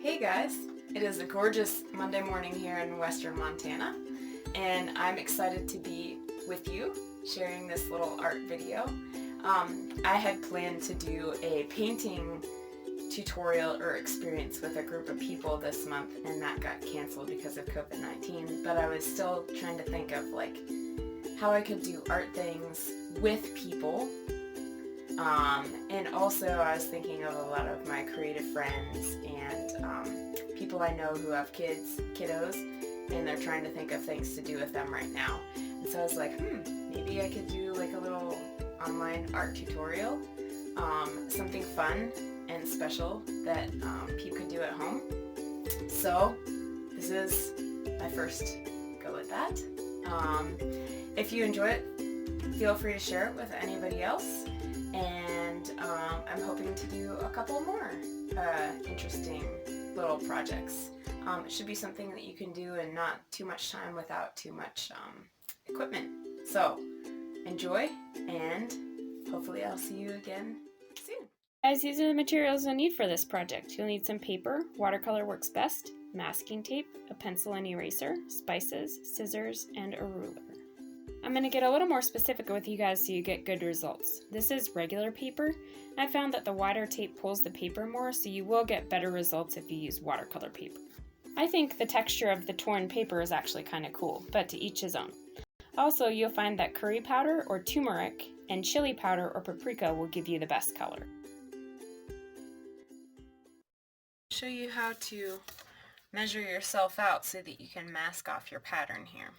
Hey guys, it is a gorgeous Monday morning here in western Montana, and I'm excited to be with you sharing this little art video. I had planned to do a painting tutorial or experience with a group of people this month, and that got canceled because of COVID-19, but I was still trying to think of like how I could do art things with people. And also I was thinking of a lot of my creative friends and people I know who have kiddos, and they're trying to think of things to do with them right now. And so I was like, maybe I could do like a little online art tutorial, something fun and special that people could do at home. So this is my first go at that. If you enjoy it, feel free to share it with anybody else. And I'm hoping to do a couple more interesting little projects. It should be something that you can do in not too much time without too much equipment. So enjoy, and hopefully I'll see you again soon. Guys, these are the materials you'll need for this project. You'll need some paper, watercolor works best, masking tape, a pencil and eraser, spices, scissors, and a ruler. I'm going to get a little more specific with you guys so you get good results. This is regular paper. I found that the wider tape pulls the paper more, so you will get better results if you use watercolor paper. I think the texture of the torn paper is actually kind of cool, but to each his own. Also, you'll find that curry powder or turmeric and chili powder or paprika will give you the best color. Show you how to measure yourself out so that you can mask off your pattern here.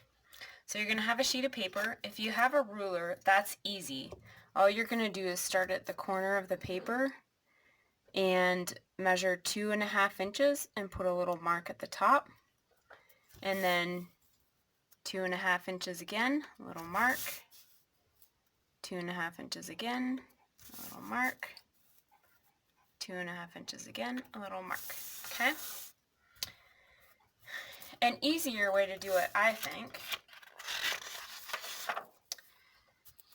So you're going to have a sheet of paper. If you have a ruler, that's easy. All you're going to do is start at the corner of the paper and measure 2.5 inches and put a little mark at the top. And then 2.5 inches again, a little mark. 2.5 inches again, a little mark. 2.5 inches again, a little mark. Okay? An easier way to do it, I think,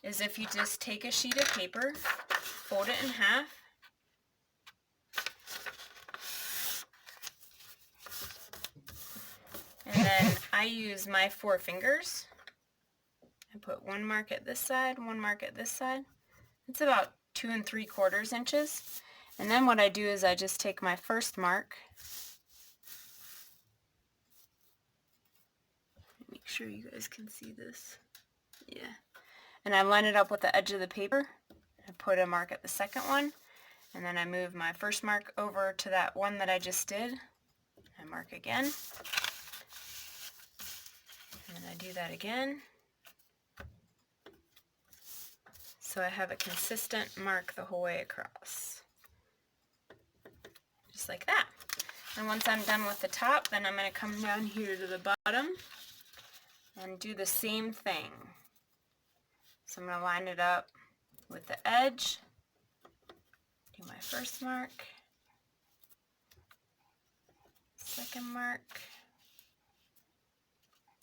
is if you just take a sheet of paper, fold it in half, and then I use my 4 fingers. I put one mark at this side, one mark at this side. It's about 2 3/4 inches. And then what I do is I just take my first mark. Make sure you guys can see this. Yeah. And I line it up with the edge of the paper. I put a mark at the second one, and then I move my first mark over to that one that I just did. I mark again, and then I do that again. So I have a consistent mark the whole way across. Just like that. And once I'm done with the top, then I'm going to come down here to the bottom and do the same thing. So I'm going to line it up with the edge, do my first mark, second mark.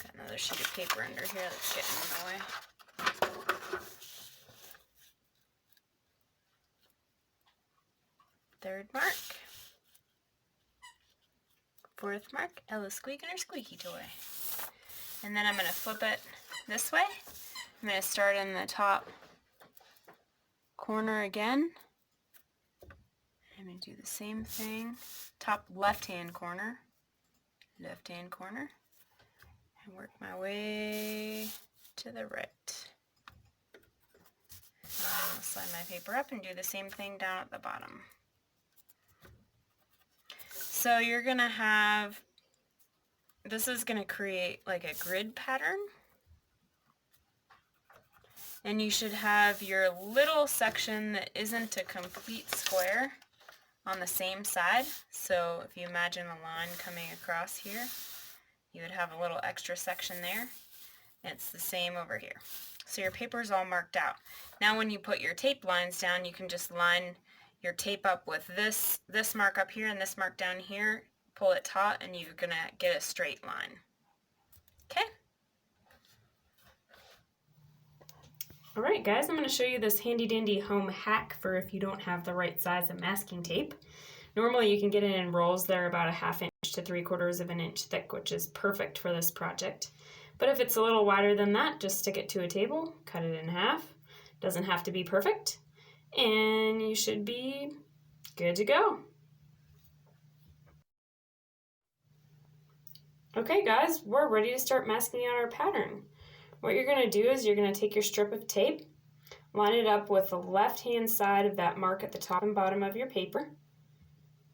Got another sheet of paper under here that's getting in the way. Third mark. Fourth mark, Ella Squeak and her squeaky toy. And then I'm going to flip it this way. I'm going to start in the top corner again. I'm going to do the same thing. Top left-hand corner, and work my way to the right. And I'll slide my paper up and do the same thing down at the bottom. So you're going to have, this is going to create like a grid pattern. And you should have your little section that isn't a complete square on the same side. So if you imagine a line coming across here, you would have a little extra section there. And it's the same over here. So your paper is all marked out. Now when you put your tape lines down, you can just line your tape up with this mark up here and this mark down here, pull it taut, and you're going to get a straight line. Okay? Alright guys, I'm going to show you this handy dandy home hack for if you don't have the right size of masking tape. Normally you can get it in rolls that are about a 1/2 inch to 3/4 of an inch thick, which is perfect for this project. But if it's a little wider than that, just stick it to a table, cut it in half. Doesn't have to be perfect, and you should be good to go. Okay guys, we're ready to start masking out our pattern. What you're going to do is you're going to take your strip of tape, line it up with the left-hand side of that mark at the top and bottom of your paper,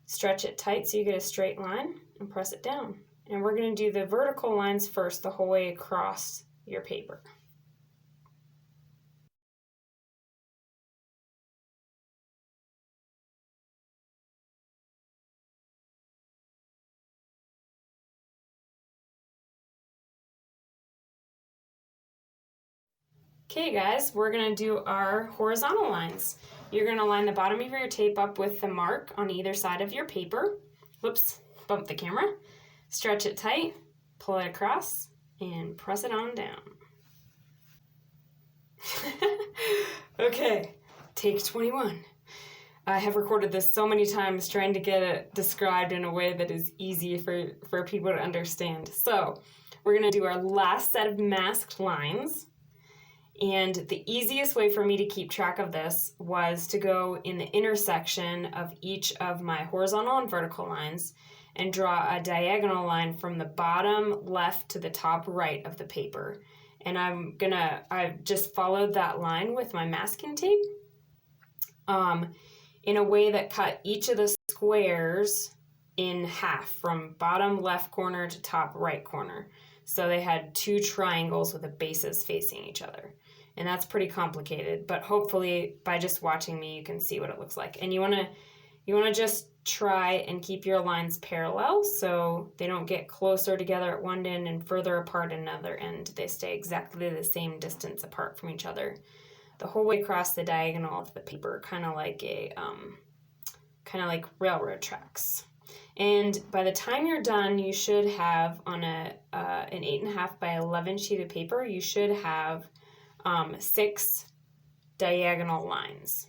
stretch it tight so you get a straight line, and press it down. And we're going to do the vertical lines first the whole way across your paper. Okay guys, we're going to do our horizontal lines. You're going to line the bottom of your tape up with the mark on either side of your paper. Whoops, bumped the camera. Stretch it tight, pull it across, and press it on down. Okay, take 21. I have recorded this so many times trying to get it described in a way that is easy for people to understand. So we're going to do our last set of masked lines. And the easiest way for me to keep track of this was to go in the intersection of each of my horizontal and vertical lines and draw a diagonal line from the bottom left to the top right of the paper. And I've just followed that line with my masking tape in a way that cut each of the squares in half from bottom left corner to top right corner. So they had 2 triangles with the bases facing each other. And that's pretty complicated, but hopefully by just watching me you can see what it looks like. And you want to just try and keep your lines parallel so they don't get closer together at one end and further apart at another end. They stay exactly the same distance apart from each other the whole way across the diagonal of the paper, kind of like railroad tracks. And by the time you're done, you should have on an 8.5 by 11 sheet of paper, you should have 6 diagonal lines.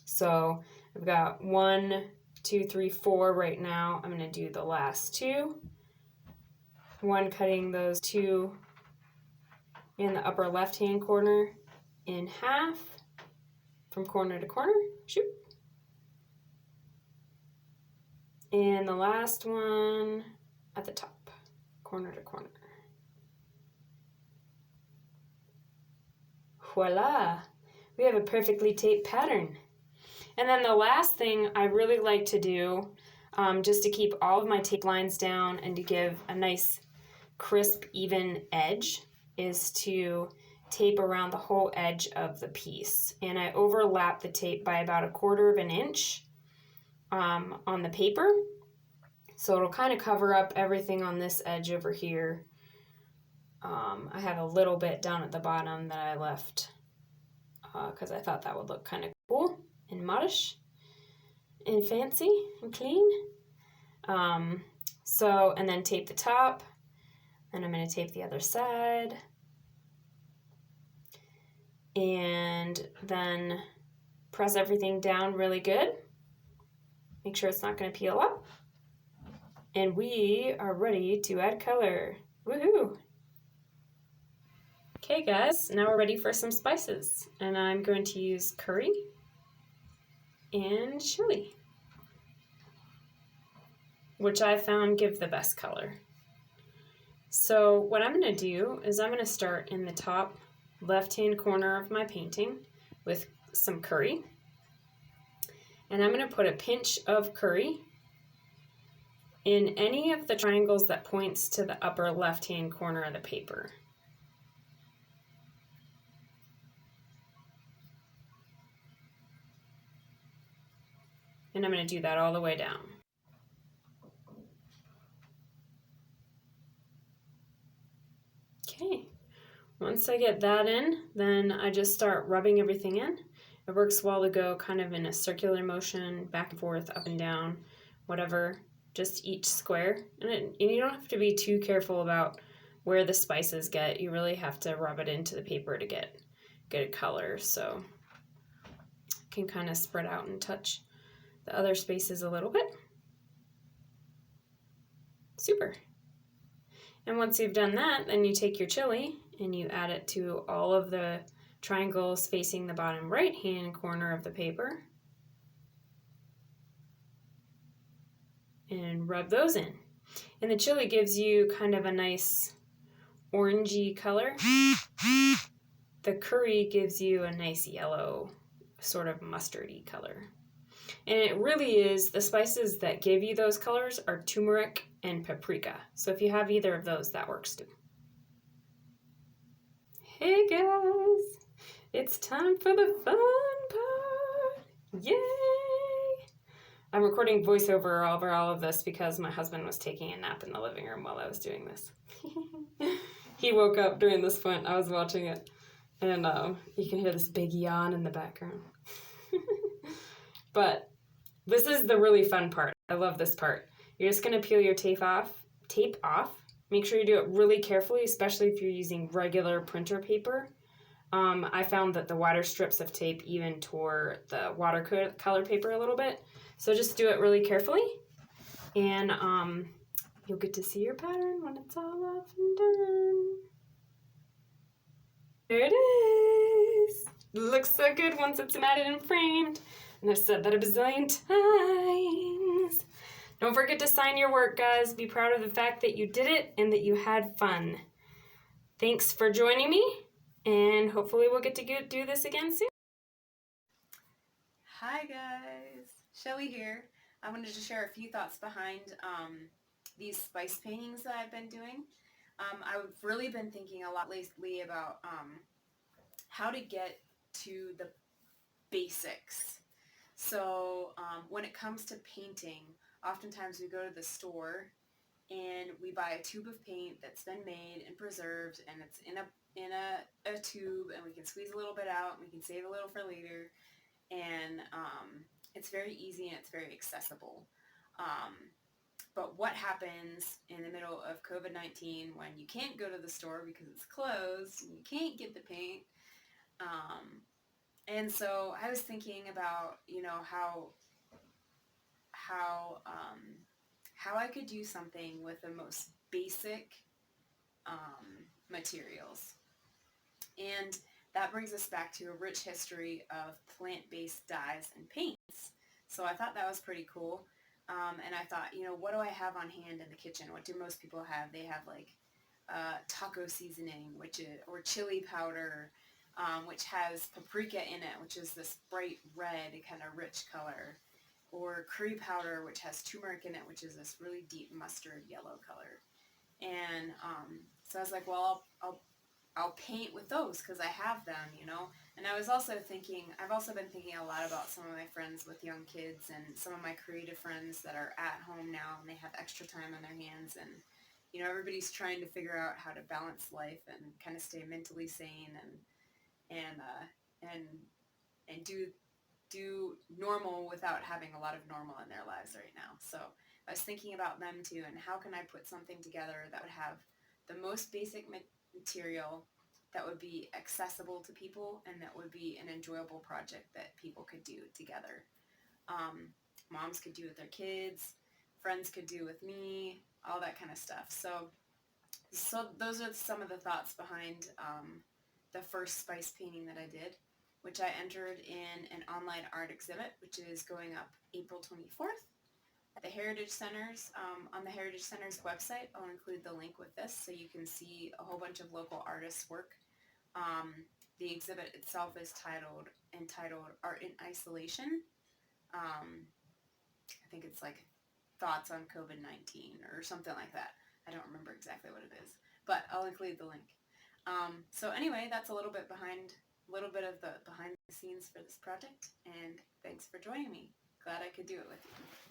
So I've got 1, 2, 3, 4 right now. I'm going to do the last 2. 1 cutting those 2 in the upper left-hand corner in half from corner to corner. Shoot. And the last one at the top, corner to corner. Voila! We have a perfectly taped pattern. And then the last thing I really like to do, just to keep all of my tape lines down and to give a nice crisp, even edge, is to tape around the whole edge of the piece. And I overlap the tape by about 1/4 of an inch on the paper. So it'll kind of cover up everything on this edge over here. I have a little bit down at the bottom that I left because I thought that would look kind of cool and modish and fancy and clean. And then tape the top, and I'm going to tape the other side, and then press everything down really good. Make sure it's not going to peel up. And we are ready to add color. Woohoo! Okay guys, now we're ready for some spices. And I'm going to use curry and chili, which I found give the best color. So what I'm going to do is I'm going to start in the top left-hand corner of my painting with some curry. And I'm going to put a pinch of curry in any of the triangles that points to the upper left-hand corner of the paper. And I'm going to do that all the way down. Okay, once I get that in, then I just start rubbing everything in. It works well to go kind of in a circular motion, back and forth, up and down, whatever, just each square. And you don't have to be too careful about where the spices get. You really have to rub it into the paper to get good color, so it can kind of spread out and touch the other spaces a little bit. Super. And once you've done that, then you take your chili and you add it to all of the triangles facing the bottom right-hand corner of the paper. And rub those in. And the chili gives you kind of a nice orangey color. The curry gives you a nice yellow, sort of mustardy color. And it really is, the spices that give you those colors are turmeric and paprika. So if you have either of those, that works too. Hey guys, it's time for the fun part. Yay! I'm recording voiceover over all of this because my husband was taking a nap in the living room while I was doing this. He woke up during this point. I was watching it, and you can hear this big yawn in the background. But this is the really fun part. I love this part. You're just going to peel your tape off. Make sure you do it really carefully, especially if you're using regular printer paper. I found that the wider strips of tape even tore the watercolor paper a little bit. So just do it really carefully, and you'll get to see your pattern when it's all off and done. There it is. Looks so good once it's matted and framed. And I've said that a bazillion times. Don't forget to sign your work, guys. Be proud of the fact that you did it and that you had fun. Thanks for joining me, and hopefully we'll get to do this again soon. Hi guys, Shelly here. I wanted to share a few thoughts behind these spice paintings that I've been doing. I've really been thinking a lot lately about how to get to the basics. So when it comes to painting, oftentimes we go to the store and we buy a tube of paint that's been made and preserved, and it's in a tube, and we can squeeze a little bit out and we can save a little for later. And it's very easy and it's very accessible. But what happens in the middle of COVID-19 when you can't go to the store because it's closed and you can't get the paint? And so I was thinking about, how I could do something with the most basic materials. And that brings us back to a rich history of plant-based dyes and paints. So I thought that was pretty cool. And I thought, what do I have on hand in the kitchen? What do most people have? They have like taco seasoning, or chili powder, which has paprika in it, which is this bright red kind of rich color. Or curry powder, which has turmeric in it, which is this really deep mustard yellow color. And so I was like, well, I'll paint with those because I have them, And I was also thinking, I've also been thinking a lot about some of my friends with young kids and some of my creative friends that are at home now and they have extra time on their hands, and everybody's trying to figure out how to balance life and kind of stay mentally sane and do normal without having a lot of normal in their lives right now. So I was thinking about them too, and how can I put something together that would have the most basic material, that would be accessible to people, and that would be an enjoyable project that people could do together. Moms could do with their kids, friends could do with me, all that kind of stuff. So those are some of the thoughts behind the first spice painting that I did, which I entered in an online art exhibit, which is going up April 24th. At the Heritage Centers. On the Heritage Centers website, I'll include the link with this so you can see a whole bunch of local artists' work. The exhibit itself is entitled Art in Isolation. I think it's like Thoughts on COVID-19 or something like that. I don't remember exactly what it is, but I'll include the link. So anyway, that's a little bit of the behind the scenes for this project, and thanks for joining me. Glad I could do it with you.